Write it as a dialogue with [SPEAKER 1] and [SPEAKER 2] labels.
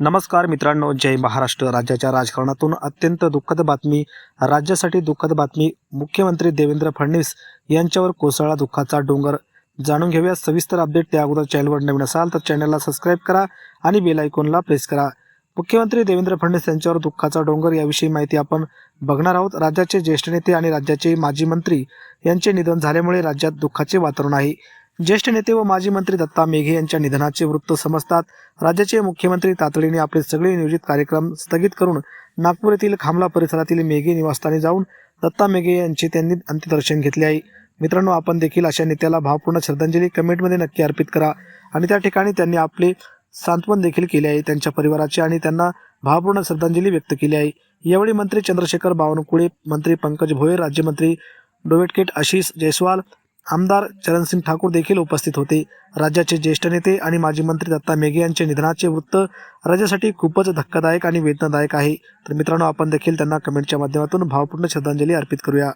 [SPEAKER 1] नमस्कार मित्रांनो, जय महाराष्ट्र. राज्याच्या राजकारणातून अत्यंत दुःखद बातमी. राज्यासाठी दुःखद बातमी. मुख्यमंत्री देवेंद्र फडणवीस यांच्यावर कोसळला दुःखाचा डोंगर. जाणून घेऊया सविस्तर अपडेट. त्या अगोदर चॅनलवर नवीन असाल तर चॅनलला सबस्क्राईब करा आणि बेल आयकॉनला प्रेस करा. मुख्यमंत्री देवेंद्र फडणवीस यांच्यावर दुःखाचा डोंगर याविषयी माहिती आपण बघणार आहोत. राज्याचे ज्येष्ठ नेते आणि राज्याचे माजी मंत्री यांचे निधन झाल्यामुळे राज्यात दुःखाचे वातावरण आहे. ज्येष्ठ नेते व माजी मंत्री दत्ता मेघे यांच्या निधनाचे वृत्त समजतात राज्याचे मुख्यमंत्री तातडीने आपले सगळे नियोजित कार्यक्रम स्थगित करून नागपूर येथील खामला परिसरातील मेघे निवासस्थानी जाऊन दत्ता मेघे यांचे त्यांनी अंत्यदर्शन घेतले आहे. मित्रांनो, आपण देखील अशा नेत्याला भावपूर्ण श्रद्धांजली कमेंटमध्ये नक्की अर्पित करा. आणि त्या ठिकाणी त्यांनी आपले सांत्वन देखील केले आहे त्यांच्या परिवाराचे आणि त्यांना भावपूर्ण श्रद्धांजली व्यक्त केली आहे. यावेळी मंत्री चंद्रशेखर बावनकुळे, मंत्री पंकज भोयर, राज्यमंत्री ॲडव्होकेट आशिष जयस्वाल, आमदार चरणसिंग ठाकूर देखील उपस्थित होते. राज्याचे ज्येष्ठ नेते आणि माजी मंत्री दत्ता मेघे यांचे निधनाचे वृत्त राज्यासाठी खूपच धक्कादायक आणि वेदनादायक आहे. तर मित्रांनो, आपण देखील त्यांना कमेंटच्या माध्यमातून भावपूर्ण श्रद्धांजली अर्पित करूया.